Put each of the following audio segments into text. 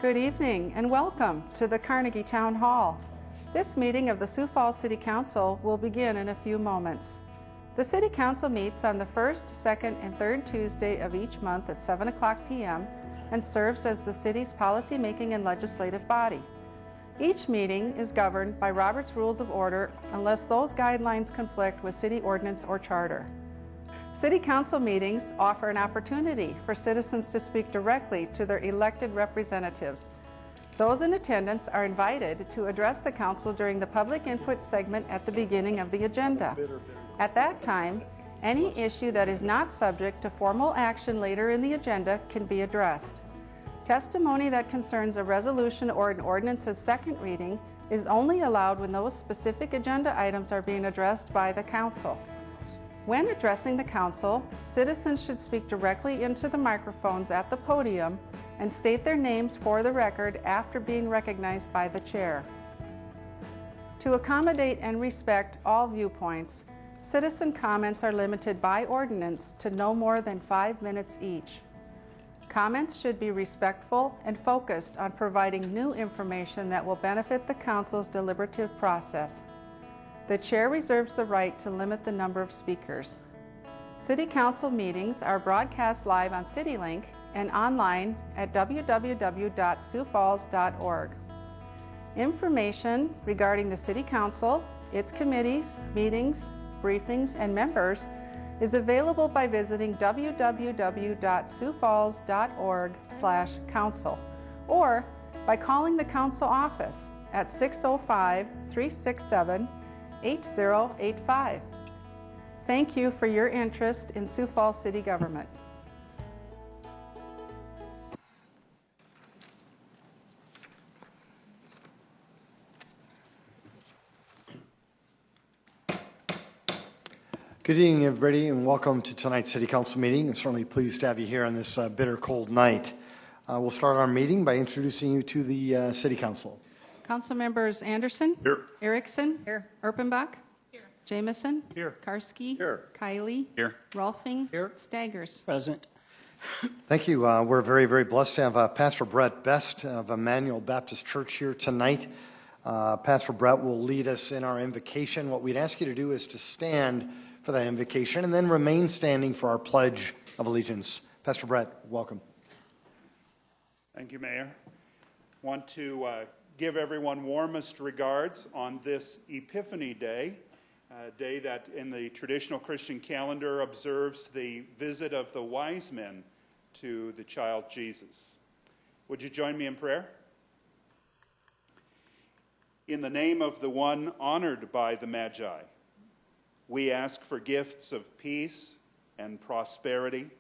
Good evening and welcome to the Carnegie Town Hall. This meeting of the Sioux Falls City Council will begin in a few moments. The City Council meets on the first, second, and third Tuesday of each month at 7 o'clock p.m. and serves as the city's policy-making and legislative body. Each meeting is governed by Robert's Rules of Order unless those guidelines conflict with city ordinance or charter. City Council meetings offer an opportunity for citizens to speak directly to their elected representatives. Those in attendance are invited to address the Council during the public input segment at the beginning of the agenda. At that time, any issue that is not subject to formal action later in the agenda can be addressed. Testimony that concerns a resolution or an ordinance's second reading is only allowed when those specific agenda items are being addressed by the Council. When addressing the Council, citizens should speak directly into the microphones at the podium and state their names for the record after being recognized by the chair. To accommodate and respect all viewpoints, citizen comments are limited by ordinance to no more than 5 minutes each. Comments should be respectful and focused on providing new information that will benefit the Council's deliberative process. The chair reserves the right to limit the number of speakers. City Council meetings are broadcast live on CityLink and online at www.siouxfalls.org. Information regarding the City Council, its committees, meetings, briefings, and members is available by visiting www.siouxfalls.org/council or by calling the Council office at 605-367-8085. Thank you for your interest in Sioux Falls City government. Good evening, everybody, and welcome to tonight's City Council meeting. I'm certainly pleased to have you here on this bitter cold night. We'll start our meeting by introducing you to the City Council. Council members Anderson. Here. Erickson. Here. Erpenbach. Here. Jamison. Here. Karski. Here. Kiley. Here. Rolfing. Here. Staggers. Present. Thank you. We're very, very blessed to have Pastor Brett Best of Emmanuel Baptist Church here tonight. Pastor Brett will lead us in our invocation. What we'd ask you to do is to stand for that invocation and then remain standing for our Pledge of Allegiance. Pastor Brett, welcome. Thank you, Mayor. Want to give everyone warmest regards on this Epiphany Day, a day that in the traditional Christian calendar observes the visit of the wise men to the child Jesus. Would you join me in prayer? In the name of the one honored by the Magi, we ask for gifts of peace and prosperity.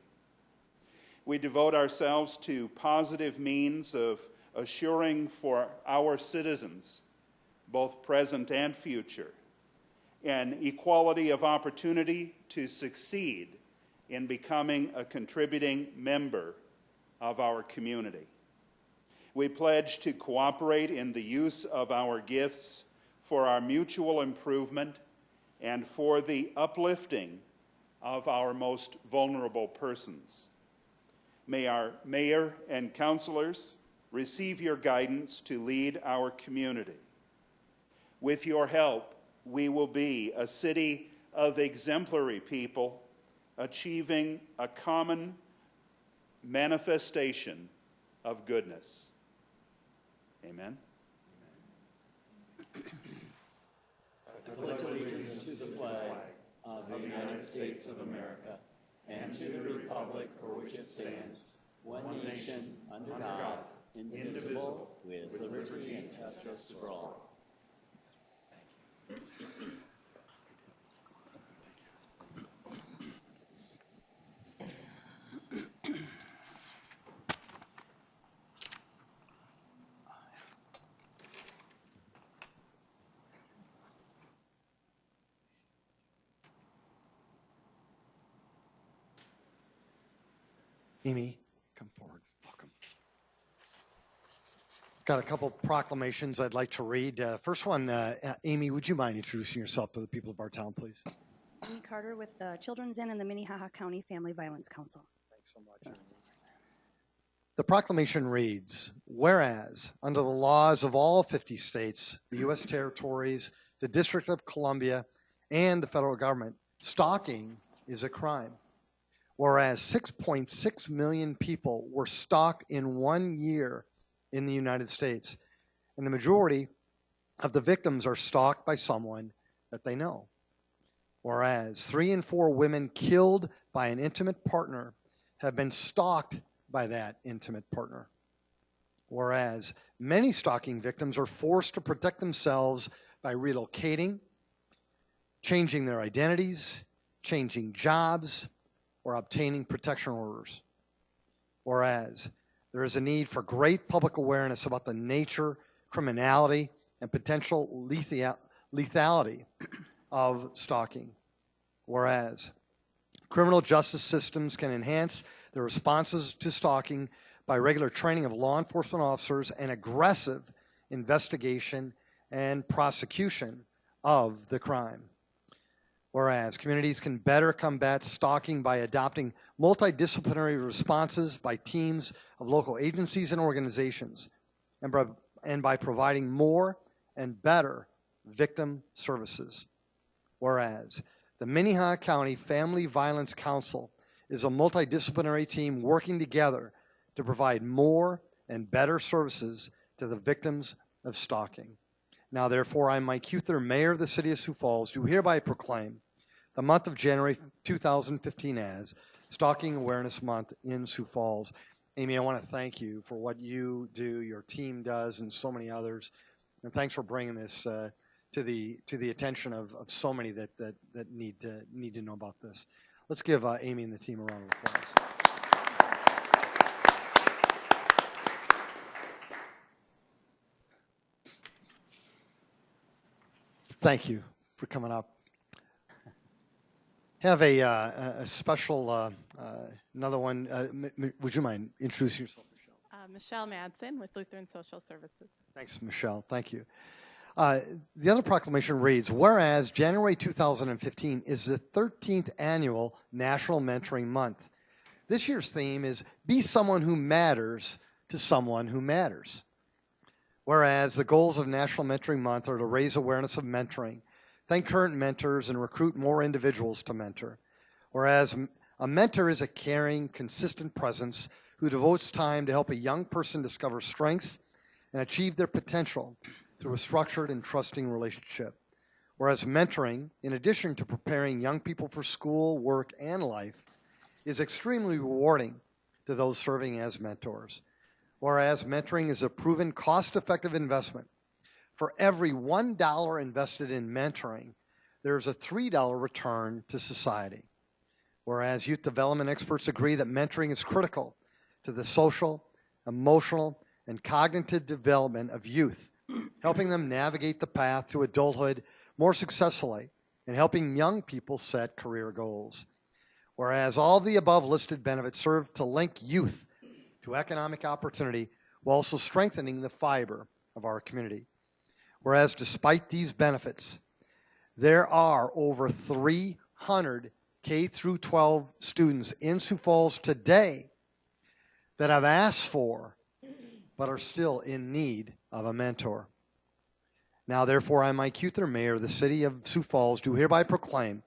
We devote ourselves to positive means of assuring for our citizens, both present and future, an equality of opportunity to succeed in becoming a contributing member of our community. We pledge to cooperate in the use of our gifts for our mutual improvement and for the uplifting of our most vulnerable persons. May our mayor and councilors receive your guidance to lead our community. With your help, we will be a city of exemplary people, achieving a common manifestation of goodness. Amen. I pledge allegiance to the flag of the United States of America and to the republic for which it stands, one nation, under God, indivisible, with liberty and justice for all. Amy, come forward. Welcome. Got a couple proclamations I'd like to read. First one, Amy, would you mind introducing yourself to the people of our town, please? Amy Carter with the Children's Inn and the Minnehaha County Family Violence Council. Thanks so much. The proclamation reads, whereas under the laws of all 50 states, the U.S. territories, the District of Columbia, and the federal government, stalking is a crime. Whereas 6.6 million people were stalked in 1 year in the United States, and the majority of the victims are stalked by someone that they know. Whereas 3 in 4 women killed by an intimate partner have been stalked by that intimate partner. Whereas many stalking victims are forced to protect themselves by relocating, changing their identities, changing jobs, or obtaining protection orders. Whereas there is a need for great public awareness about the nature, criminality, and potential lethality of stalking. Whereas criminal justice systems can enhance their responses to stalking by regular training of law enforcement officers and aggressive investigation and prosecution of the crime. Whereas communities can better combat stalking by adopting multidisciplinary responses by teams of local agencies and organizations, and by providing more and better victim services. Whereas the Minnehaha County Family Violence Council is a multidisciplinary team working together to provide more and better services to the victims of stalking. Now, therefore, I, Mike Huther, Mayor of the City of Sioux Falls, do hereby proclaim the month of January 2015 as Stalking Awareness Month in Sioux Falls. Amy, I want to thank you for what you do, your team does, and so many others. And thanks for bringing this to the attention of so many that need to know about this. Let's give Amy and the team a round of applause. Thank you for coming up. Have a special, another one. Would you mind introducing yourself, Michelle? Michelle Madsen with Lutheran Social Services. Thanks, Michelle. Thank you. The other proclamation reads, whereas January 2015 is the 13th annual National Mentoring Month. This year's theme is Be Someone Who Matters to Someone Who Matters. Whereas the goals of National Mentoring Month are to raise awareness of mentoring, thank current mentors, and recruit more individuals to mentor. Whereas a mentor is a caring, consistent presence who devotes time to help a young person discover strengths and achieve their potential through a structured and trusting relationship. Whereas mentoring, in addition to preparing young people for school, work, and life, is extremely rewarding to those serving as mentors. Whereas mentoring is a proven cost-effective investment. For every $1 invested in mentoring, there's a $3 return to society. Whereas youth development experts agree that mentoring is critical to the social, emotional, and cognitive development of youth, helping them navigate the path to adulthood more successfully and helping young people set career goals. Whereas all the above listed benefits serve to link youth to economic opportunity while also strengthening the fiber of our community. Whereas despite these benefits, there are over 300 K-12 students in Sioux Falls today that have asked for but are still in need of a mentor. Now, therefore, I, Mike Huther, Mayor of the City of Sioux Falls, do hereby proclaim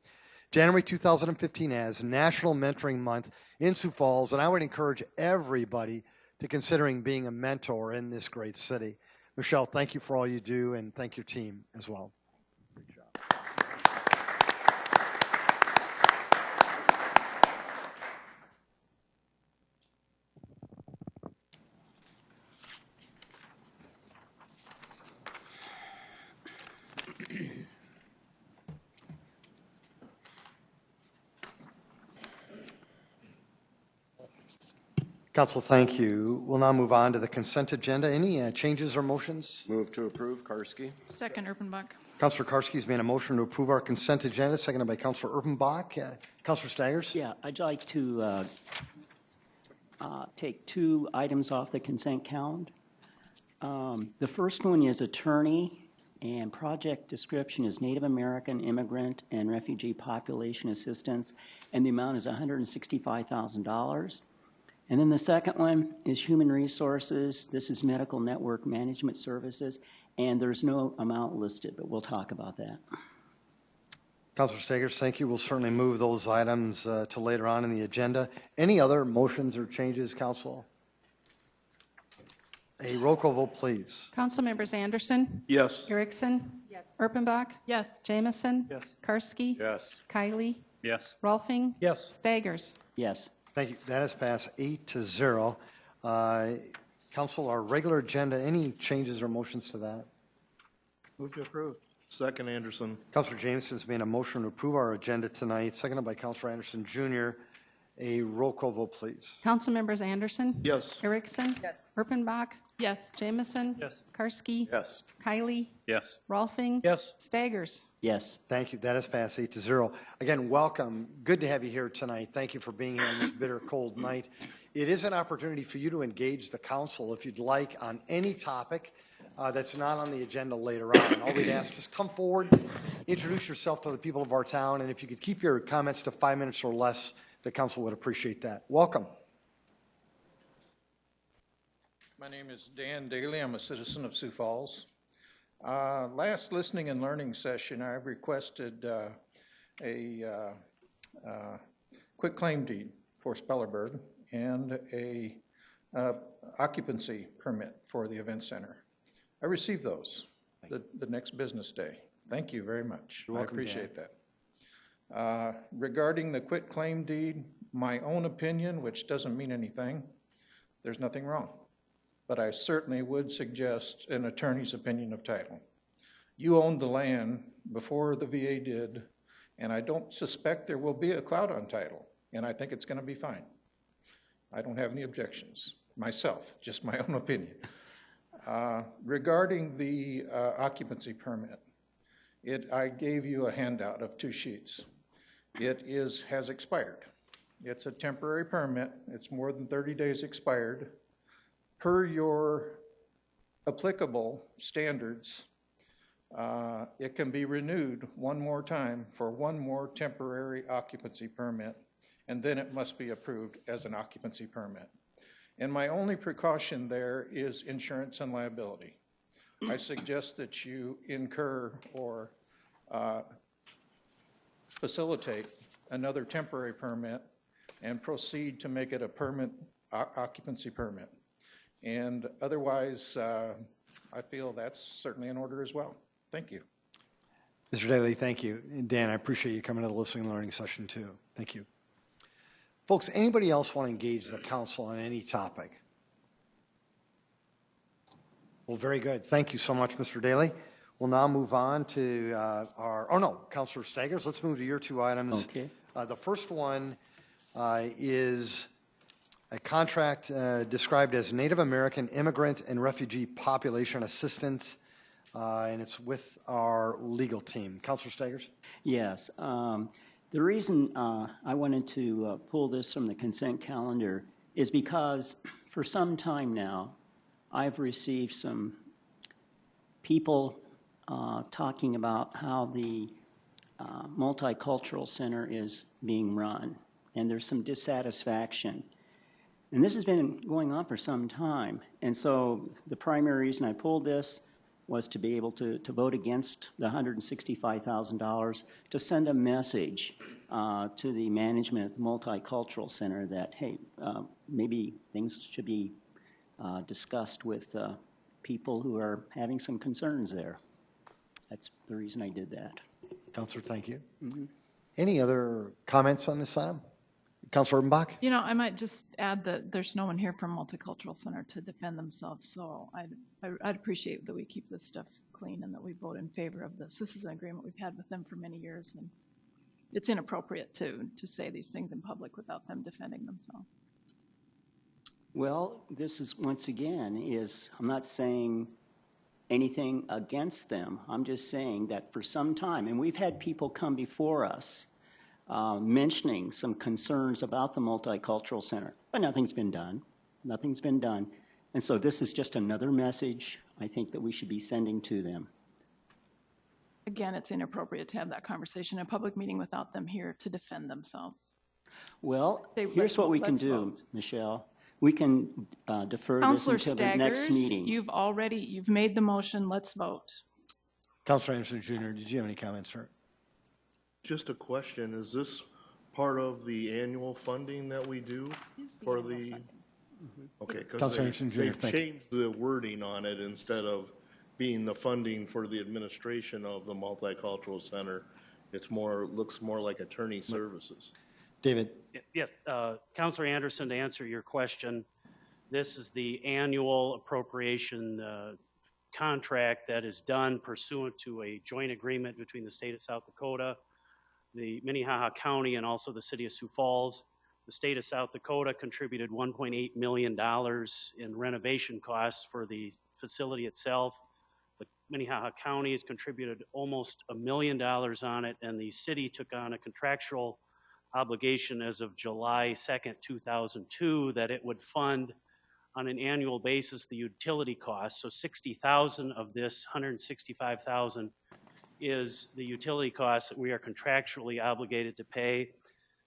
January 2015 as National Mentoring Month in Sioux Falls, and I would encourage everybody to considering being a mentor in this great city. Michelle, thank you for all you do, and thank your team as well. Great job. Council, thank you. We'll now move on to the consent agenda. Any changes or motions? Move to approve, Karski. Second, Erpenbach. Councilor Karski's made a motion to approve our consent agenda, seconded by Councilor Erpenbach. Councilor Staggers? Yeah, I'd like to take 2 items off the consent count. The first one is attorney, and project description is Native American Immigrant and Refugee Population Assistance, and the amount is $165,000. And then the second one is human resources. This is medical network management services, and there's no amount listed, but we'll talk about that. Councilor Stagers, thank you. We'll certainly move those items to later on in the agenda. Any other motions or changes, Council? A roll call vote, please. Council members Anderson. Yes. Erickson. Yes. Erpenbach. Yes. Jamison. Yes. Karski. Yes. Kylie. Yes. Rolfing. Yes. Staggers. Yes. Thank you. That has passed 8-0. Council, our regular agenda, any changes or motions to that? Move to approve. Second, Anderson. Councilor Jameson's made a motion to approve our agenda tonight, seconded by Councilor Anderson Jr. A roll call vote, please. Council members Anderson. Yes. Erickson. Yes. Erpenbach. Yes. Jamison. Yes. Karski. Yes. Kylie. Yes. Rolfing. Yes. Staggers. Yes. Thank you. That has passed 8-0. Again, welcome. Good to have you here tonight. Thank you for being here on this bitter cold night. It is an opportunity for you to engage the council if you'd like on any topic that's not on the agenda later on. All we'd ask, just come forward, introduce yourself to the people of our town, and if you could keep your comments to 5 minutes or less, the council would appreciate that. Welcome. My name is Dan Daly. I'm a citizen of Sioux Falls. Last listening and learning session, I requested a quit claim deed for Spellerberg and a occupancy permit for the event center. I received those the next business day. Thank you very much. You're welcome, I appreciate that. Regarding the quit claim deed, my own opinion, which doesn't mean anything, there's nothing wrong. But I certainly would suggest an attorney's opinion of title. You owned the land before the VA did, and I don't suspect there will be a cloud on title, and I think it's going to be fine. I don't have any objections, myself, just my own opinion. Regarding the occupancy permit, I gave you a handout of 2 sheets. It has expired. It's a temporary permit. It's more than 30 days expired. Per your applicable standards, it can be renewed one more time for one more temporary occupancy permit, and then it must be approved as an occupancy permit. And my only precaution there is insurance and liability. I suggest that you incur or facilitate another temporary permit and proceed to make it a permanent occupancy permit. And otherwise, I feel that's certainly in order as well. Thank you. Mr. Daly, thank you. And Dan, I appreciate you coming to the listening and learning session too. Thank you. Folks, anybody else want to engage the council on any topic? Well, very good. Thank you so much, Mr. Daly. We'll now move on to Councilor Staggers. Let's move to your 2 items. Okay. The first one is a contract described as Native American Immigrant and Refugee Population Assistance, and it's with our legal team. Councilor Staggers? Yes. The reason I wanted to pull this from the consent calendar is because for some time now, I've received some people talking about how the multicultural center is being run, and there's some dissatisfaction. And this has been going on for some time. And so the primary reason I pulled this was to be able to vote against the $165,000 to send a message to the management at the Multicultural Center that, hey, maybe things should be discussed with people who are having some concerns there. That's the reason I did that. Councilor, thank you. Mm-hmm. Any other comments on this item? Councilor Erpenbach? You know, I might just add that there's no one here from Multicultural Center to defend themselves, so I'd appreciate that we keep this stuff clean and that we vote in favor of this. This is an agreement we've had with them for many years, and it's inappropriate to say these things in public without them defending themselves. Well, this is, once again, I'm not saying anything against them. I'm just saying that for some time, and we've had people come before us mentioning some concerns about the Multicultural Center, but nothing's been done. Nothing's been done. And so this is just another message I think that we should be sending to them. Again, it's inappropriate to have that conversation in a public meeting without them here to defend themselves. Well, here's what we can do, Michelle. we can defer this Counselor until the next Staggers, meeting. you've made the motion. Let's vote. Councilor Anderson Jr., did you have any comments, sir? Just a question, is this part of the annual funding that we do for the? Okay, Councilor because Anderson Jr., they've thank you. changed the wording on it instead of being the funding for the administration of the multicultural center. It's more, looks more like attorney services. David? Yes, Councilor Anderson, to answer your question, this is the annual appropriation contract that is done pursuant to a joint agreement between the state of South Dakota, the Minnehaha County, and also the City of Sioux Falls. The state of South Dakota contributed $1.8 million in renovation costs for the facility itself. The Minnehaha County has contributed almost $1 million on it, and the city took on a contractual obligation as of July 2nd, 2002, that it would fund on an annual basis the utility costs. So $60,000 of this $165,000 is the utility costs that we are contractually obligated to pay.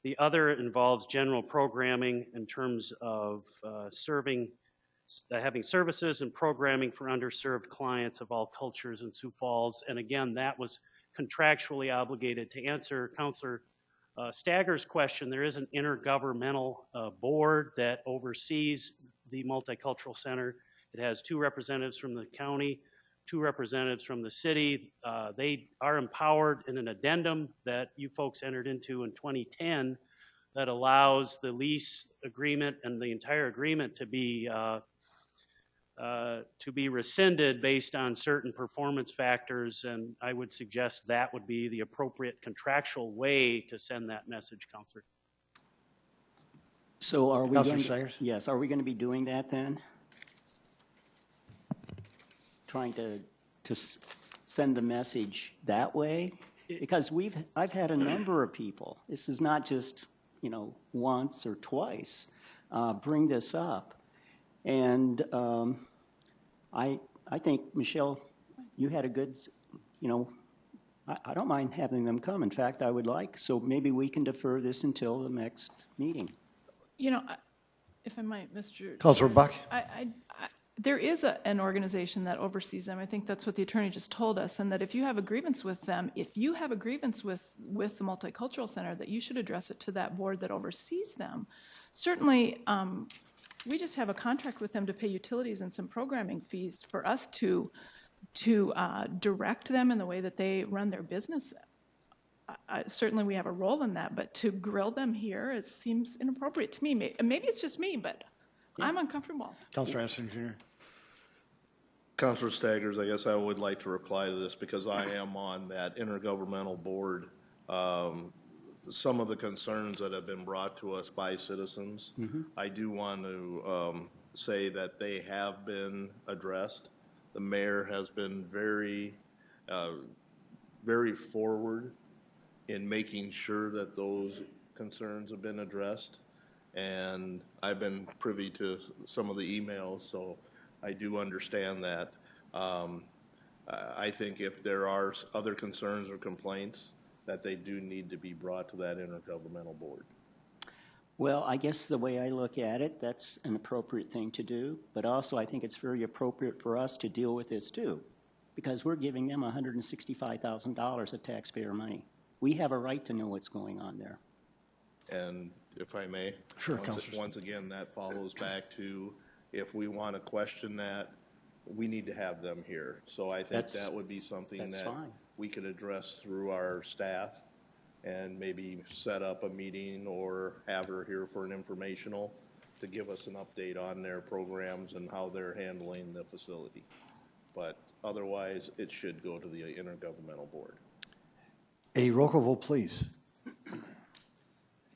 The other involves general programming in terms of having services and programming for underserved clients of all cultures in Sioux Falls. And again, that was contractually obligated. To answer Councilor Stagger's question, there is an intergovernmental board that oversees the Multicultural Center. It has 2 representatives from the county, 2 representatives from the city. They are empowered in an addendum that you folks entered into in 2010 that allows the lease agreement and the entire agreement to be rescinded based on certain performance factors, and I would suggest that would be the appropriate contractual way to send that message, Councilor. So are we Councilor going Staggers? Yes, are we going to be doing that then? Trying to send the message that way? Because I've had a number of people, this is not just, once or twice, bring this up. And I think, Michelle, you had a good, I don't mind having them come. In fact, I would like, so maybe we can defer this until the next meeting. If I might, Mr. Councilor Buck? There is an organization that oversees them. I think that's what the attorney just told us, and that if you have a grievance with them, if you have a grievance with the Multicultural Center, that you should address it to that board that oversees them. Certainly, we just have a contract with them to pay utilities and some programming fees for us to direct them in the way that they run their business. Certainly we have a role in that, but to grill them here, it seems inappropriate to me. Maybe it's just me, but I'm uncomfortable. Councilor Anderson Jr. Councilor Staggers, I guess I would like to reply to this because I am on that intergovernmental board. Some of the concerns that have been brought to us by citizens, I do want to say that they have been addressed. The mayor has been very, very forward in making sure that those concerns have been addressed. And I've been privy to some of the emails, so I do understand that. I think if there are other concerns or complaints, that they do need to be brought to that intergovernmental board. Well, I guess the way I look at it, that's an appropriate thing to do, but also I think it's very appropriate for us to deal with this too, because we're giving them $165,000 of taxpayer money. We have a right to know what's going on there. And if I may, sure, once again, that follows back to if we want to question that, we need to have them here. So I think that would be something that we could address through our staff and maybe set up a meeting or have her here for an informational to give us an update on their programs and how they're handling the facility. But otherwise, it should go to the intergovernmental board. A roll call vote, please. I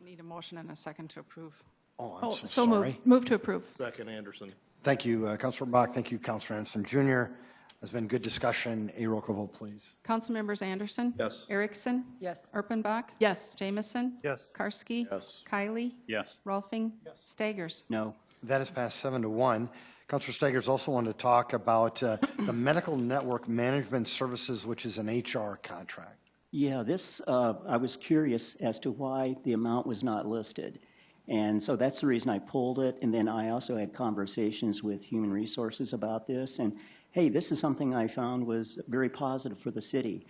need a motion and a second to approve. Oh, I'm so sorry. Move to approve. Second, Anderson. Thank you, Councilor Bach. Thank you, Councilor Anderson Jr. There's been good discussion. A roll call vote, please. Council members Anderson? Yes. Erickson? Yes. Erpenbach? Yes. Jamison? Yes. Karski? Yes. Kiley? Yes. Rolfing? Staggers? No. That is passed 7-1. Councilor Staggers also wanted to talk about the Medical Network Management Services, which is an HR contract. Yeah, this, I was curious as to why the amount was not listed. And so that's the reason I pulled it. And then I also had conversations with Human Resources about this. And hey, this is something I found was very positive for the city.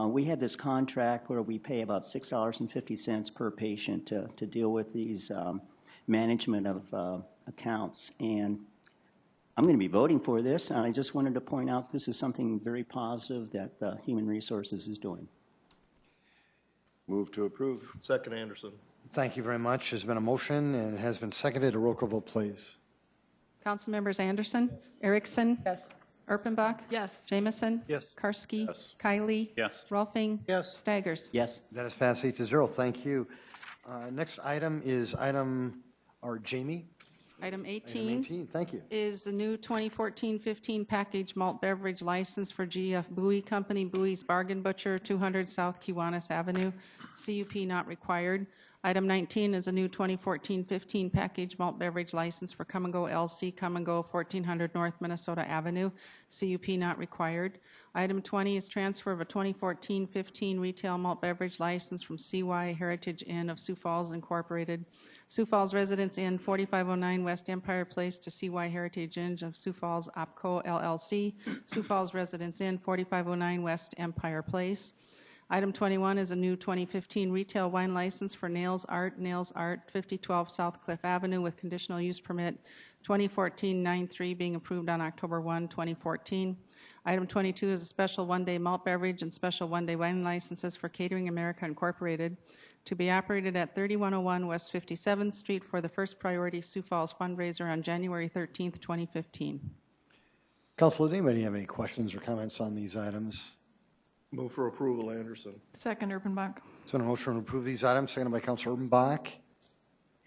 We had this contract where we pay about $6.50 per patient to deal with these management of accounts. And I'm going to be voting for this, and I just wanted to point out this is something very positive that Human Resources is doing. Move to approve. Second, Anderson. Thank you very much. There's been a motion and it has been seconded. A roll call vote, please. Council members Anderson, Erickson. Yes. Erpenbach. Yes. Jamison. Yes. Karski. Yes. Kylie. Yes. Rolfing. Yes. Staggers. Yes. That is passed 8-0. Thank you. Next item is Jamie. Item Item 18 18. Thank you. is the new 2014-15 package malt beverage license for GF Bowie Company, Bowie's Bargain Butcher, 200 South Kiwanis Avenue, CUP not required. Item 19 is a new 2014-15 package malt beverage license for Come and Go LC, Come and Go 1400 North Minnesota Avenue, CUP not required. Item 20 is transfer of a 2014-15 retail malt beverage license from CY Heritage Inn of Sioux Falls Incorporated, Sioux Falls Residence Inn, 4509 West Empire Place, to CY Heritage Inn of Sioux Falls OpCo LLC, Sioux Falls Residence Inn, 4509 West Empire Place. Item 21 is a new 2015 retail wine license for Nails Art, 5012 South Cliff Avenue with conditional use permit 2014-93 being approved on October 1, 2014. Item 22 is a special one-day malt beverage and special one-day wine licenses for Catering America Incorporated to be operated at 3101 West 57th Street for the First Priority Sioux Falls fundraiser on January 13th, 2015. Council, does anybody have any questions or comments on these items? Move for approval, Anderson. Second, Erpenbach. It's been a motion to approve these items, seconded by Councilor Urbanbach.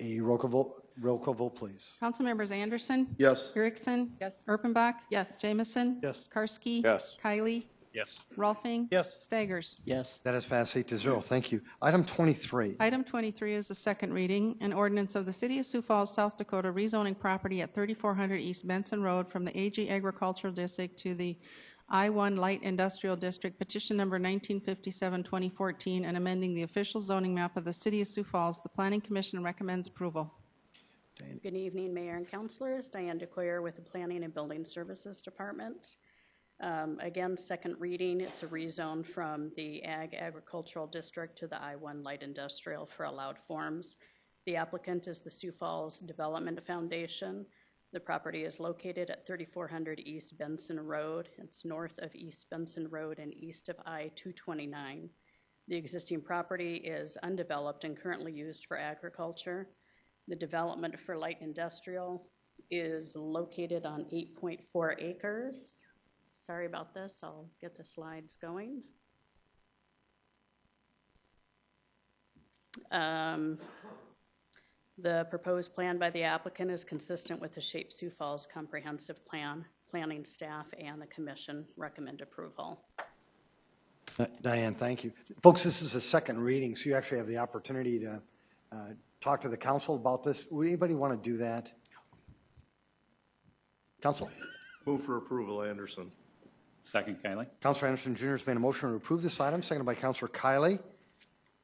A roll call vote, please. Council members Anderson. Yes. Erickson. Yes. Erpenbach. Yes. Jamison. Yes. Karski. Yes. Kylie. Yes. Rolfing. Yes. Staggers. Yes. That is passed 8-0. Thank you. Item 23. Item 23 is the second reading, an ordinance of the City of Sioux Falls, South Dakota, rezoning property at 3400 East Benson Road from the AG Agricultural District to the I-1 Light Industrial District, petition number 1957-2014, and amending the official zoning map of the City of Sioux Falls. The Planning Commission recommends approval. Good evening, Mayor and Councilors. Diane DeCoyer with the Planning and Building Services Department. Again, second reading, it's a rezone from the Ag Agricultural District to the I-1 Light Industrial for allowed forms. The applicant is the Sioux Falls Development Foundation. The property is located at 3400 East Benson Road. It's north of East Benson Road and east of I-229. The existing property is undeveloped and currently used for agriculture. The development for light industrial is located on 8.4 acres. Sorry about this, I'll get the slides going. The proposed plan by the applicant is consistent with the Shape Sioux Falls Comprehensive Plan. Planning staff and the commission recommend approval. Diane, thank you. Folks, this is a second reading, so you actually have the opportunity to talk to the council about this. Would anybody want to do that? Council? Move for approval, Anderson. Second, Kylie. Councilor Anderson Jr. has made a motion to approve this item, seconded by Councilor Kiley.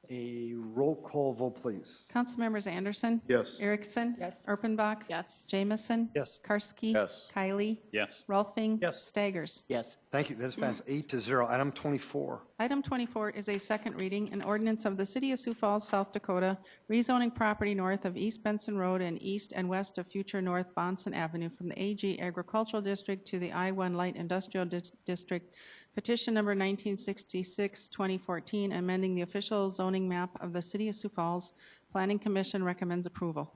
A roll call vote, please. Council members Anderson. Yes. Erickson. Yes. Erpenbach. Yes. Jamison. Yes. Karski. Yes. Kylie. Yes. Rolfing. Yes. Staggers. Yes. Thank you. That is passed 8-0. Item 24. Item 24 is a second reading, an ordinance of the City of Sioux Falls, South Dakota, rezoning property north of East Benson Road and east and west of future North Bonson Avenue from the AG Agricultural District to the I-1 Light Industrial District, petition number 1966-2014, amending the official zoning map of the City of Sioux Falls. Planning Commission recommends approval.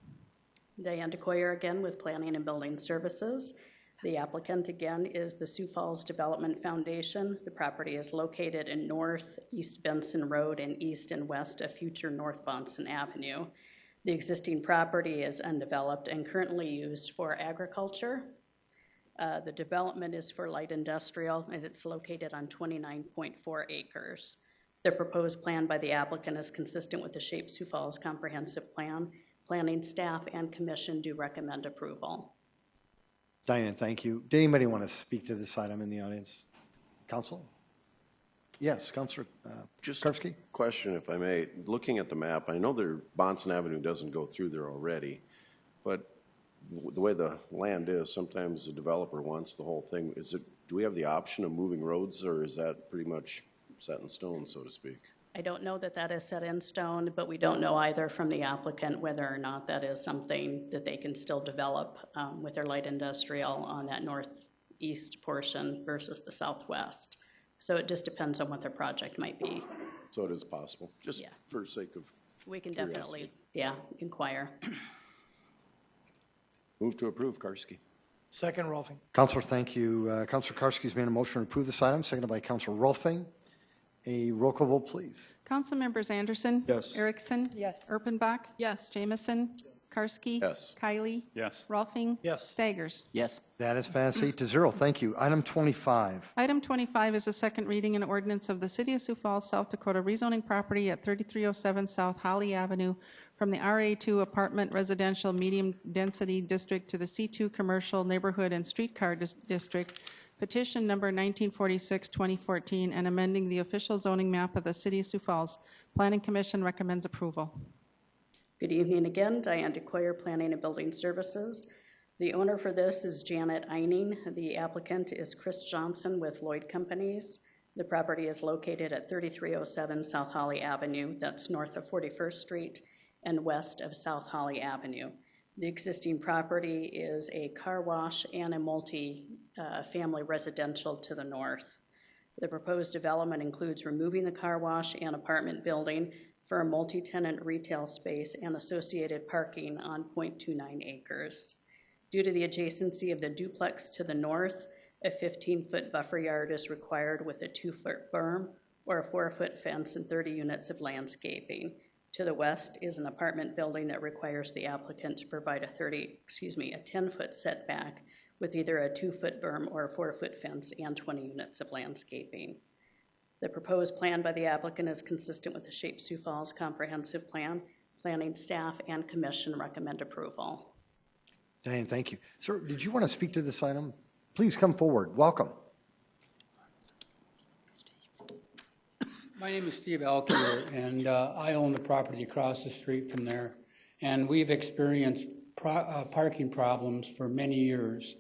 Diane DeCoyer again with Planning and Building Services. The applicant again is the Sioux Falls Development Foundation. The property is located in north East Benson Road and east and west of future North Bonson Avenue. The existing property is undeveloped and currently used for agriculture. The development is for light industrial, and it's located on 29.4 acres. The proposed plan by the applicant is consistent with the Shape Sioux Falls Comprehensive Plan. Planning staff and commission do recommend approval. Diane, thank you. Did anybody want to speak to this item in the audience? Council? Yes, Councilor Just Karski? a question, if I may. Looking at the map, I know Bonson Avenue doesn't go through there already, but the way the land is, sometimes the developer wants the whole thing. Do we have the option of moving roads, or is that pretty much set in stone, so to speak? I don't know that that is set in stone, but we don't know either from the applicant whether or not that is something that they can still develop with their light industrial on that northeast portion versus the southwest. So it just depends on what their project might be. So it is possible, just for the sake of We can curiosity. definitely, inquire. Move to approve, Karski. Second, Rolfing. Councilor, thank you. Councilor Karski's made a motion to approve this item, seconded by Councilor Rolfing. A roll call vote, please. Council members Anderson. Yes. Erickson. Yes. Erpenbach. Yes. Jamison. Karski. Yes. Kylie. Yes. Rolfing. Yes. Staggers. Yes. That is passed 8-0. Thank you. Item 25. Item 25 is a second reading and ordinance of the City of Sioux Falls, South Dakota, rezoning property at 3307 South Holly Avenue from the RA2 Apartment Residential Medium Density District to the C2 Commercial Neighborhood and Streetcar District, petition number 1946-2014, and amending the official zoning map of the City of Sioux Falls. Planning Commission recommends approval. Good evening again, Diane DeCoyer, Planning and Building Services. The owner for this is Janet Eining. The applicant is Chris Johnson with Lloyd Companies. The property is located at 3307 South Holly Avenue. That's north of 41st Street and west of South Holly Avenue. The existing property is a car wash and a multi-family residential to the north. The proposed development includes removing the car wash and apartment building for a multi-tenant retail space and associated parking on 0.29 acres. Due to the adjacency of the duplex to the north, a 15-foot buffer yard is required with a 2-foot berm or a 4-foot fence and 30 units of landscaping. To the west is an apartment building that requires the applicant to provide a 10-foot setback with either a 2-foot berm or a 4-foot fence and 20 units of landscaping. The proposed plan by the applicant is consistent with the Shape Sioux Falls Comprehensive Plan. Planning staff and commission recommend approval. Diane, thank you. Sir, did you want to speak to this item? Please come forward. Welcome. My name is Steve Alkier, and I own the property across the street from there. And we've experienced parking problems for many years.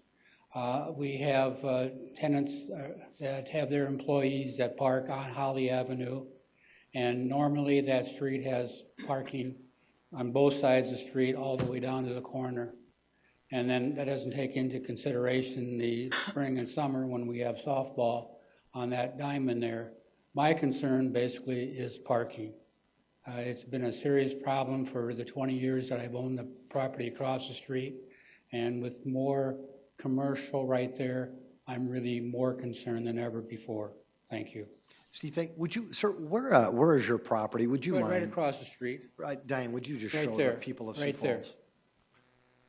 We have tenants that have their employees that park on Holly Avenue, and normally that street has parking on both sides of the street all the way down to the corner. And then that doesn't take into consideration the spring and summer when we have softball on that diamond there. My concern basically is parking. It's been a serious problem for the 20 years that I've owned the property across the street, and with more commercial right there, I'm really more concerned than ever before. Thank you. Steve, would you, sir, where is your property? Would you mind? Right across the street. Right, Diane, would you just Right show there. the people of Sioux Right there. Falls?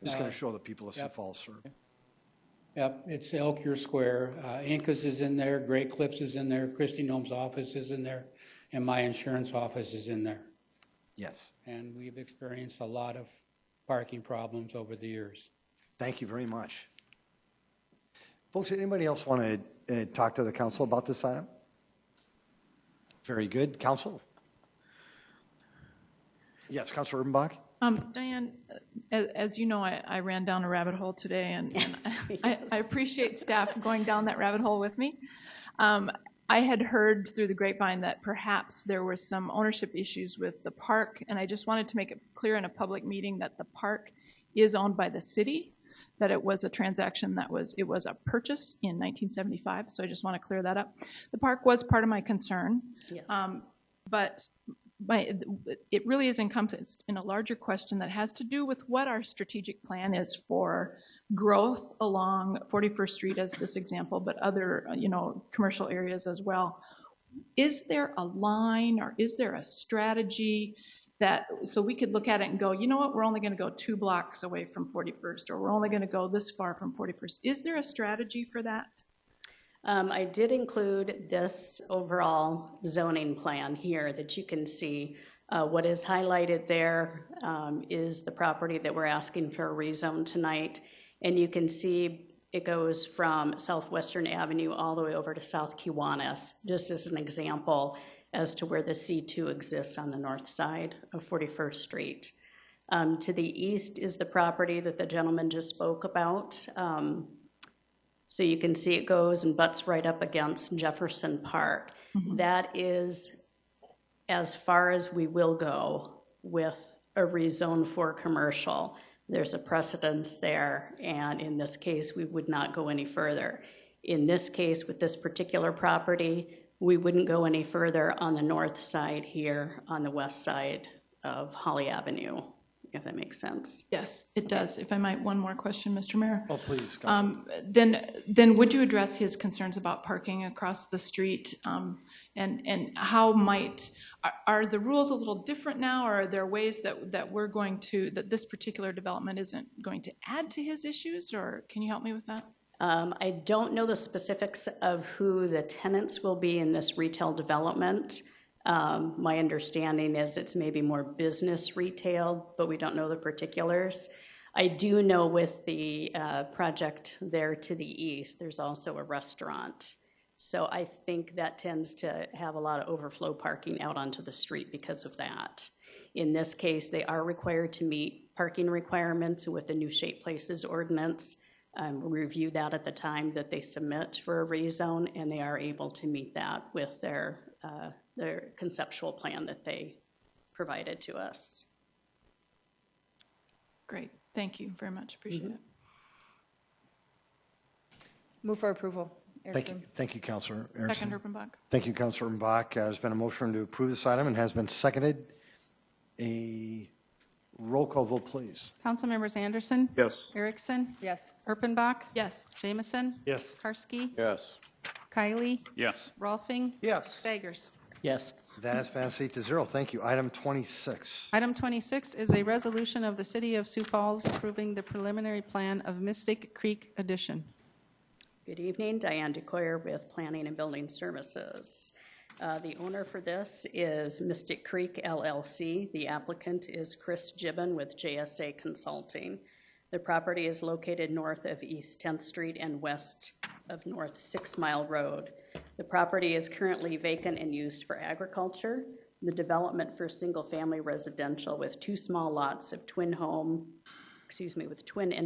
Just going to show the people of Sioux Falls, sir. Yep, it's Elkier Square. Incas is in there, Great Clips is in there, Christy Nome's office is in there, and my insurance office is in there. Yes. And we've experienced a lot of parking problems over the years. Thank you very much. Folks, anybody else want to talk to the council about this item? Very good. Council? Yes, Councilor Erbenbach? Diane, as you know, I ran down a rabbit hole today, and Yes. I appreciate staff going down that rabbit hole with me. I had heard through the grapevine that perhaps there were some ownership issues with the park, and I just wanted to make it clear in a public meeting that the park is owned by the city, that it was a transaction it was a purchase in 1975, so I just want to clear that up. The park was part of my concern, Yes. but it really is encompassed in a larger question that has to do with what our strategic plan is for growth along 41st Street as this example, but other, commercial areas as well. Is there a line or is there a strategy so we could look at it and go, you know what, we're only going to go 2 blocks away from 41st, or we're only going to go this far from 41st. Is there a strategy for that? I did include this overall zoning plan here that you can see. What is highlighted there is the property that we're asking for a rezone tonight. And you can see It goes from Southwestern Avenue all the way over to South Kiwanis, just as an example as to where the C2 exists on the north side of 41st Street. To the east is the property that the gentleman just spoke about. So you can see it goes and butts right up against Jefferson Park. Mm-hmm. That is as far as we will go with a rezone for commercial. There's a precedence there, and in this case, we would not go any further. In this case, with this particular property, we wouldn't go any further on the north side here, on the west side of Holly Avenue, if that makes sense. Yes, it does. If I might, one more question, Mr. Mayor. Oh, please. Then would you address his concerns about parking across the street? And how are the rules a little different now, or are there ways that this particular development isn't going to add to his issues, or can you help me with that? I don't know the specifics of who the tenants will be in this retail development. My understanding is it's maybe more business retail, but we don't know the particulars. I do know with the project there to the east, there's also a restaurant. So I think that tends to have a lot of overflow parking out onto the street because of that. In this case, they are required to meet parking requirements with the new Shape Places ordinance. We review that at the time that they submit for a rezone, and they are able to meet that with their conceptual plan that they provided to us. Great. Thank you very much. Appreciate it. Move for approval. Thank you, Councilor Erickson. Second, Erpenbach. Thank you, Councilor Erpenbach. There's been a motion to approve this item and has been seconded. A roll call vote, please. Councilmembers Anderson? Yes. Erickson? Yes. Erpenbach? Yes. Jameson? Yes. Karski? Yes. Kylie? Yes. Rolfing? Yes. Staggers? Yes. That has passed 8-0. Thank you. Item 26. Item 26 is a resolution of the City of Sioux Falls approving the preliminary plan of Mystic Creek addition. Good evening, Diane DeCoyer with Planning and Building Services. The owner for this is Mystic Creek LLC. The applicant is Chris Gibbon with JSA Consulting. The property is located north of East 10th Street and west of North 6 Mile Road. The property is currently vacant and used for agriculture. The development for single-family residential with 2 small lots of twin and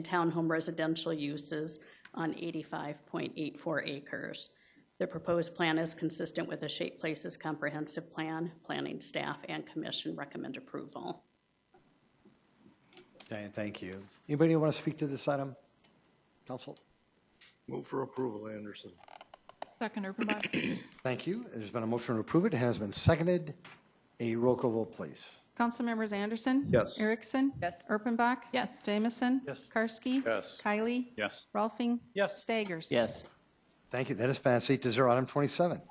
townhome residential uses on 85.84 acres. The proposed plan is consistent with the Shape Places Comprehensive Plan. Planning staff and commission recommend approval. Diane, thank you. Anybody want to speak to this item? Council? Move for approval, Anderson. Second, Erpenbach. Thank you. There's been a motion to approve it. It has been seconded. A roll call vote, please. Councilmembers Anderson? Yes. Erickson? Yes. Erpenbach? Yes. Jameson? Yes. Karski? Yes. Kylie? Yes. Rolfing? Yes. Staggers? Yes. Thank you. That has passed 8-0. Item 27.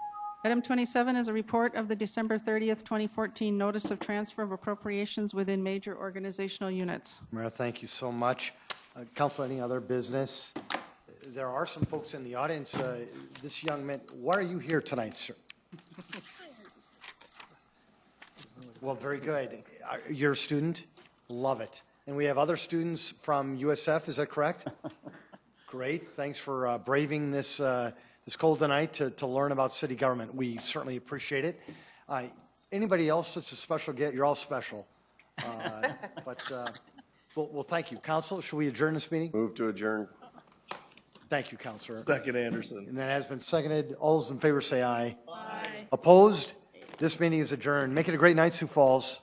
Item 27 is a report of the December 30th, 2014 Notice of Transfer of Appropriations within Major Organizational Units. Mayor, thank you so much. Council, any other business? There are some folks in the audience. This young man, why are you here tonight, sir? Well, very good. You're a student? Love it. And we have other students from USF, is that correct? Great. Thanks for braving this cold tonight to learn about city government. We certainly appreciate it. Anybody else that's a special guest? You're all special. Well, thank you. Council, should we adjourn this meeting? Move to adjourn. Thank you, Councilor. Second, Anderson. And that has been seconded. All those in favor say aye. Aye. Opposed? This meeting is adjourned. Make it a great night, Sioux Falls.